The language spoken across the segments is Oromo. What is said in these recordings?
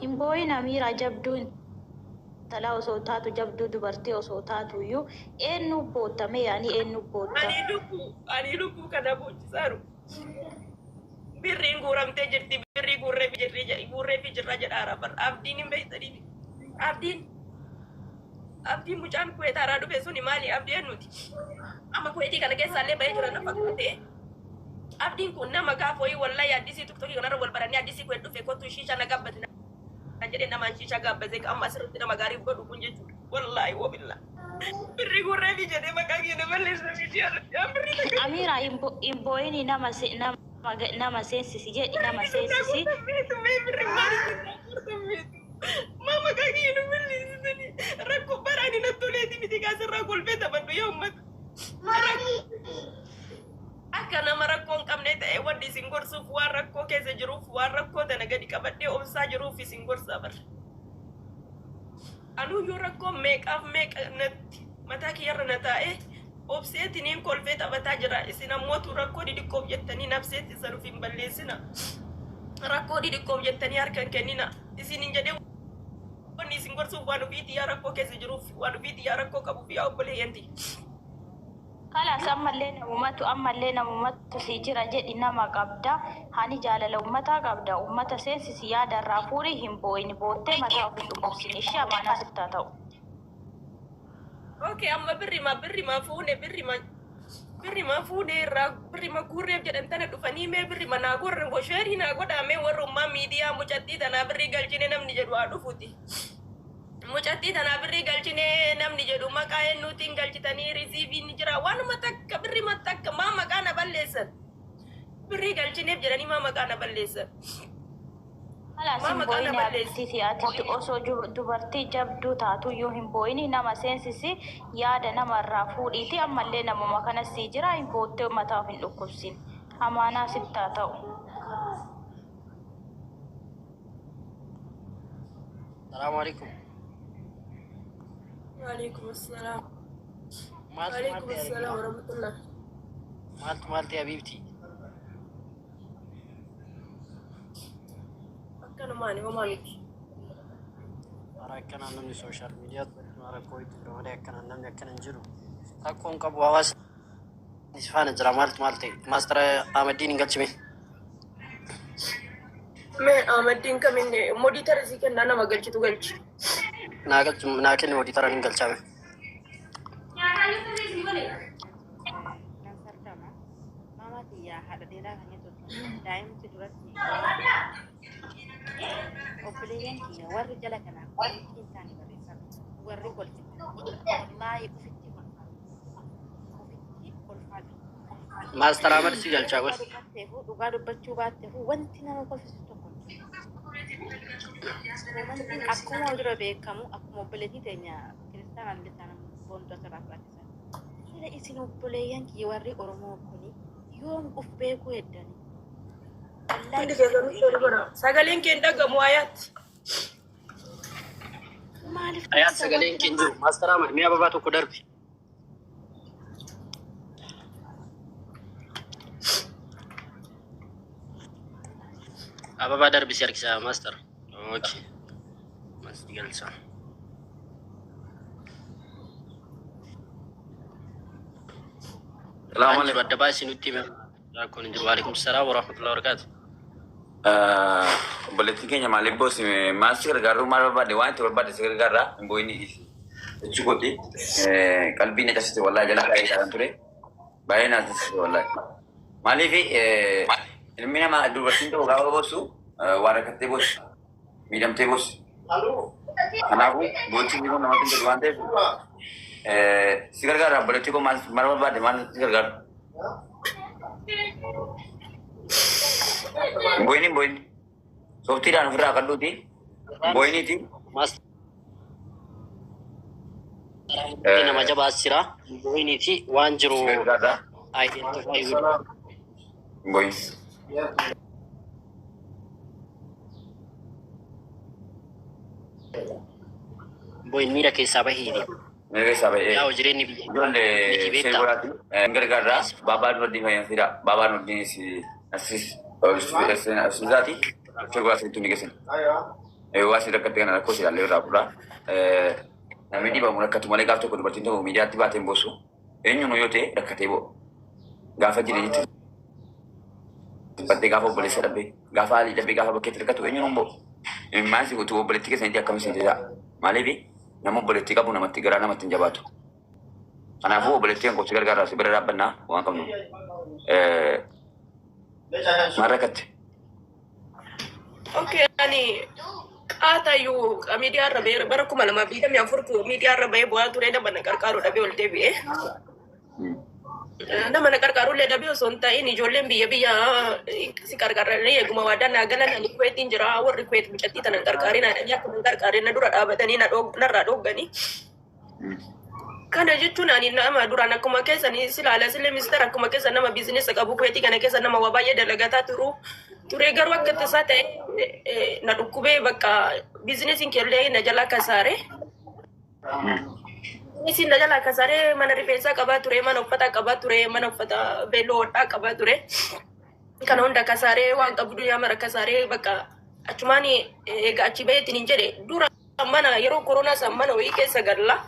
Himboyin Amiraa jabduun talaa osoo taatu jabduu dubartii osoo taatu iyyuu eenyu bootame yaani eenyu boota. Ani lubbuu kana boochisaaru. Birriin guuramtee jirti birrii guurree fi jirra jedhaara bar abdiin hin beektanii abdiin mucaan kuweetaaraa dhufe suni maali abdii nuti amma kuweetii kana keessaallee bahee jira na fakkaate abdiin kun nama gaafooyi wallahi addisii tuktokii kanarra wal baranii addisii kuwee dhufe kottu shiisha na gabbate na jedhee namaan shiisha gabbate amma asirratti nama gaarii godhu kun jechuudha wallahi wabilla birrii guurree fi jedhee maqaa kee nama leessa Amiraa himboyin nama seensisi jedhi nama seensisi. Mama kaki ini melisini. Rakko barani na toleti miti kasarra golbeta bandu ya ummat. Akka nama rakkoon qabne ta'e wanti isin gorsuuf waan rakkoo keessa jiruuf waan rakkoo tana gadi qabadhee obsaa jiruuf isin gorsaa bara. Anuu yoo rakkoo meeqaaf meeqa natti mataa kiyyarra na taa'e obseetiniin kolfee taphataa jira isin ammootu rakkoo didhiqqoof jettanii nabseetti isa dhuuf hin balleessina. Rakkoo didhiqqoof jettanii harkan kennina isin hin jedhee wanni isin gorsuuf waan ofiitii yaa rakkoo keessa jiruuf waan ofiitii yaa rakkoo qabuuf yaa obboleeyyanti. Kalaas ammallee namumatu si jira jedhi nama qabda hani jaalala ummataa qabda ummata seensisi yaadarraa fuudhii hin boo'in boottee mataa ofii dhukkubsin ishee amaanaa sittaa ta'u. Okay, amma birrima fuune irraa birrima guurreef jedhan tana dhufanii mee birrima naa gorre gosheerii naa godhamee warrummaa miidiyaa mucattii tanaa birrii galchine namni jedhu haa dhufuuti. Mucattii tanaa birrii galchine namni jedhu maqaa eenyuutiin galchitanii risiiviin jira waanuma takka birrima takka maa maqaa na balleessan. Birrii galchineef jedhanii maa maqaa na balleessan. Himboyin yaadisiisi ati osoo dubartii jabduu taatu iyyuu himboyin nama seensisi yaada namarraa fuudhiiti ammallee namuma kanas si jira hin boottee mataa of hin dhukkubsin amaanaa sittaa ta'u. Salaamu alaikum. Waalaikum assalam. Waalaikum assalam warahmatullah. Maaltu habiibti. Kanumani homamiti. Akkana namni sooshaal miidiyaatti rakkoo itti fidamadee akkana namni akkana hin jiru. Rakkoon qabu hawaasa faana jira maaltu maal ta'e maastara Ahmadiin hin galchime. Mee Ahmadiin kaminne mooditara si kennaa nama galchitu galchi. Naa kenne mooditara hin galchame. Obboleeyyan kiyya warri jala kanaa warri isaanii barreessan warri wallaahi ofitti kolfaatu. Maastara Ahmad si galchaa gosa. Dhugaa dubbachuu baatteefu wanti nama kolfisu tokko. Akkuma dura beekamu akkuma obboleettii teenya kiristaanaan lisaan boontu asirraa fudhatisan. Sila isin obboleeyyan kiyya warri Oromoo kuni yoom uf beekuu heddanii. Sagaleen keen dhagamu ayaatti. Ayaat sagaleen keen jiru maastara Ahmad mi'a babaa tokko darbi. Ababa darbi si harkisa maastar. Okay. Mas galcha. Salaam alaikum. Adda baasi nutti hime. Rakkoon jiru. Waalaikum salaam wa rahmatullahi wa barakatuh. Obboleettiin keenya maaliif boos maal si gargaaru maal barbaade waan itti barbaade si gargaarra hin boo'ini jechuu kooti qalbiin akkasitti wallaahi jala kaa'ee jaalan ture baay'ee naaf taasise wallaahi maaliif ilmi namaa dubartiin ta'u gaafa boosu waan rakkattee boosu miidhamtee boosu kanaafuu boonsi kun namatti hin jiru waan ta'eef si gargaarra obboleettii koo maal barbaade maal si gargaaru Boyni. Softi dan ofirraa kadhuuti. Boyniiti. Mas. Nama jabaa jira. Boyniiti waan jiru identify godhu. Boyni. Boyni miira keessaa baheeti. Miira keessaa bahee. Yaa jireenyi biyya. Ijoollee seerguraati. Gargaarraa baabaan wajjin fayyadamsiidha. Baabaan wajjin assis. Asizati, coba saya tunjuk kesin. Waasi rakkate kana rakkoo silaallee irraa fudhaa. Namni dhibamu rakkatu malee gaaf tokko dubartiin tokko miidiyaatti baateen boosu. Eenyuun yoo ta'e rakkatee bo'o. Gaafa jireenyatti baddee gaafa obboleessa dhabee gaafa haalii dhabee gaafa bakkeetti rakkatu eenyuun bo'o. Maansi utuu obboleettii keessanitti akkamitti ta'a. Maaliif nama obboleettii qabu namatti garaa namatti hin jabaatu. Kanaafuu obboleettii kan qofti gargaaraa si bira dhaabbannaa waan qabnu. Maal rakkatte? Okay, atayu media rabe bara kuma lama bida mi afurku media rabe buat tu reda mana karkaru dabe ol debi na mana karkaru le dabe sonta ini jolen biya biya si karkara ne guma wada na gana na liquid injira awar liquid bicati tanan karkari na ya kun karkari na dura abadani na dog na rado gani kana jittuna ni na ma dura na kuma kesa ni silala sile mister kuma kesa na ma business ka bu kweti kana kesa na ma wabaye dalagata turu ture garu akka tasata na dukube baka business in kelle na jala kasare isi na jala kasare mana rifensa kaba ture mana ufata kaba ture mana ufata belo ta kaba ture kana onda kasare wan kabdu ya mara kasare baka achumani ega achibe tin jere dura mana yero corona samana wi kesa galla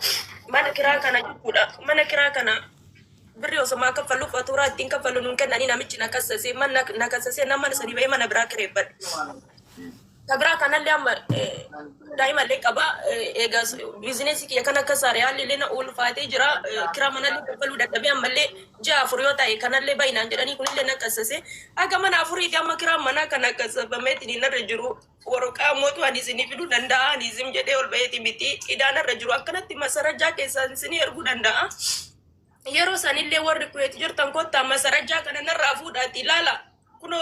mana kira kana jukuda mana kira kana brio sama ka falu fatura tin ka falu nun kana ni namichi nakasase man nakasase na man sani be mana bra krebat tabra kana le am daima le kaba egas business ki kana kasare ali le na ul fate jira kira mana le falu da tabi amalle ja furiota e kana le bayna ndani kun le nakasase aga mana furi da makira mana kana kasaba metini na rejuru woroka motu ani sini fidu danda ani zim jede ol bayti miti idana rejuru akanati masaraja ke san sini ergu danda yero sanille warri kueti jortan kotta masaraja kana narrafu dati lala kuno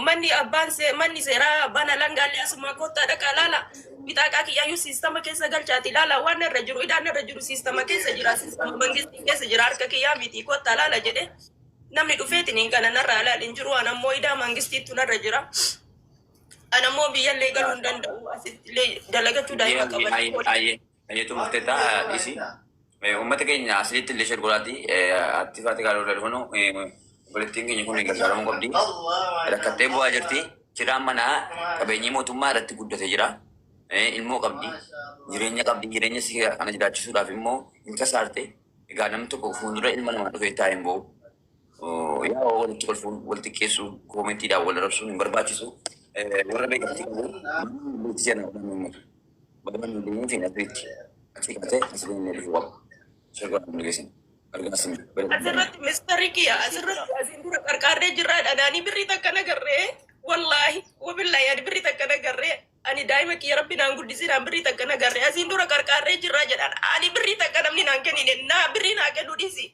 mani abanse mani sera bana langali asuma kotta daka lala bitaka ki yayu sistema kesa galchati lala wana rajuru idana rajuru sistema kesa jira sistema mangisti kesa jira arka ki yamiti kotta lala jede namni dufeti ningana narra lala injuru ana moida mangisti tunarra jira ana mo biyalle galun danda asile dalagatu dai makabani aye tu muteta isi ummata keenya asilitti illee shorgolaati atti faati gaaluu dadhufanu walittiin keenya kun gargaaramu qabdi rakkattee bu'aa jirti jiraan manaa qabeenyi mootummaa irratti guddatee jira ilmoo qabdi jireenya si kana jiraachisuudhaaf immoo hin kasaarte egaa namni tokko fuuldura ilma namaa dhufee taa'een bo'u yaa walitti kolfuun walitti qeessuu koomentiidhaan wal rabsuun hin barbaachisu warra beekamtii qabu bulti jana badamanii deemuun fi nafiritti achi kaatee asiliin dhufu qabu. asirratti mistari kiya asirratti asin dura qarqarree jirra dhanaani birrii takka nagarree wallahi wabillahi ani birrii takka nagarree ani daa'ima kiyya rabbi naan guddisinaan birrii takka nagarree asin dura qarqarree jirra jedhan ani birrii takka namni naan kennine naa birrii naa kennu dhisi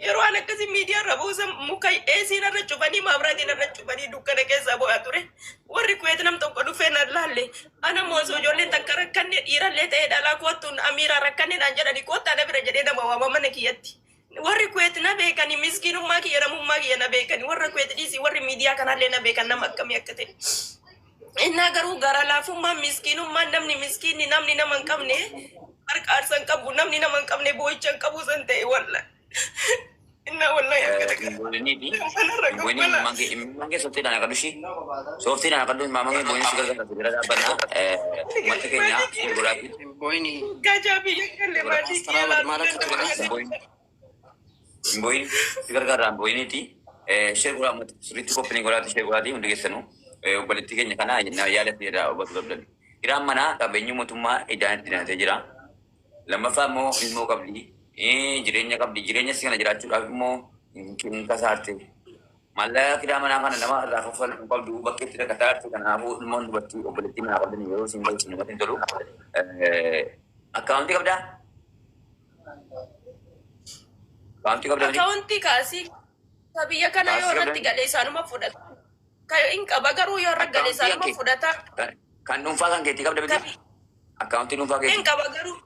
yeroo an akkasi miidiyaa irra buusa muka dheesiin irra cufanii maabiraatiin irra cufanii dukkana keessa bu'aa ture warri kuweet nam tokko dhufee na laalle ana moosoo ijoolleen takka rakkanne dhiirallee ta'ee dhalaa koottuun amiiraa rakkanne naan jedhani koottaa na bira jedhee nama waama mana kiyyatti warri kuweet na beekani miskiinummaa kiyya namummaa kiyya na beekani warra kuweet dhiisii warri miidiyaa kanallee na beekan nama akkamii akka ta'e innaa garuu gara laafummaa miskiinummaa namni miskiinni namni nama hin qabne qarqaarsa hin qabu namni nama hin qabne boo'icha hin qabu san ta'e walla inna wallahi mange softi dana kadushi softi dana kadu mamang boini sugar kan tidak ada bana mata kenya gurati boini gajabi yang lewati boini sugar kan boini ti share gura mat sulit ko pening gurati share gurati untuk kesanu balitti kenya kana na yada tidak obat obat iram mana kabenyu mutuma idan tidak terjira lama famo ilmu kabli jirenya sih kana jiraachuudhaaf immoo hin kasaarte mallaqa kidaa manaa kana nama irraa kaffaluu qabdu bakkeetti rakkataartu kanaafuu ilmoon dubartii obboleettii manaa qabdanii yeroo siin galchu namatti hin tolu akkaawuntii qabdaa akkaawuntii kaasii biyya kana yoo irratti galee isaanuma fudhata kayo hin qaba garuu yoo irra galee isaanuma fudhata kan dhuunfaa kan keetti qabda biti akkaawuntii dhuunfaa keetti hin qaba garuu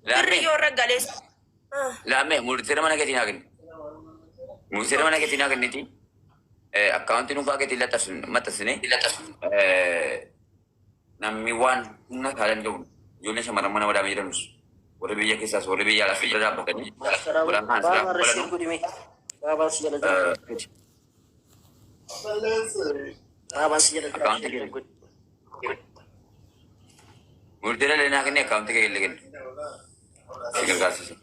birri yoo irra galee lame murtira mana keetiin hakin murtira mana keetiin hakin niti akkaawuntii dhuunfaa keetiin maxxansine namni waan humna kaalan jiru ijoolleen shamarran mana wadaamee jiranus warra biyya keessaas warra biyya alaaf bira dhaabbatanii warraan kaan siraa godhanu akkaawuntii keetiin Multira lena kini account ke illegin. Sikir kasi.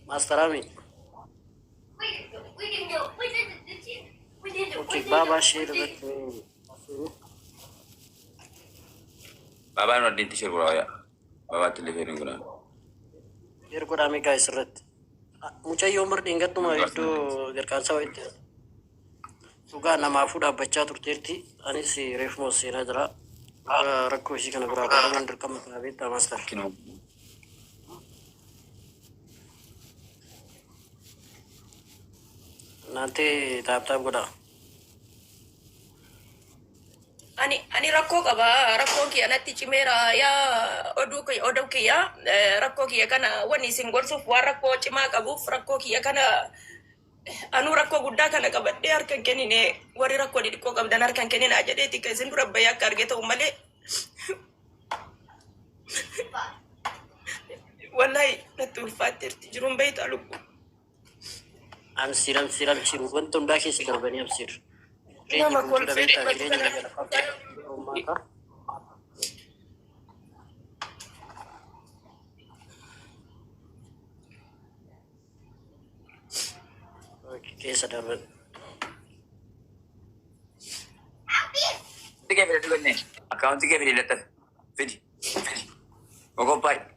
Master Ami. Okay, Baba share with me. Baba no dinti share gura ya. Baba telephone gura. Share ko dami guys ret. Mucha yomar dingat tuma itu gerkansa wait. Suga nama fuda baca turtirti anis si refmo si najra. Rakko isi kana gura barangan rekam kabita master. Kino. Nanti tahap-tahap gua. Ani rakkoo qaba. Rakkoo kiyya natti cimeera yaa oduu kiyya rakkoo kiyya kana wanni isin gorsuuf waan rakkoo cimaa qabuuf rakkoo kiyya kana anuu rakkoo guddaa kana qabadhee harkan kennine warri rakkoo xixiqqoo qabdan harkan kennina jedheeti ka isin dura bayyaa akka arge ta'u malee wallahi natti ulfaatteerti jiruun beeytaa lubbuu. Amsir ciru wanto ndak isi darbani amsir. Nama kolfeedhe Kesa darban. Tiga video tu ni. Account tiga video letak. Video. Oke, bye.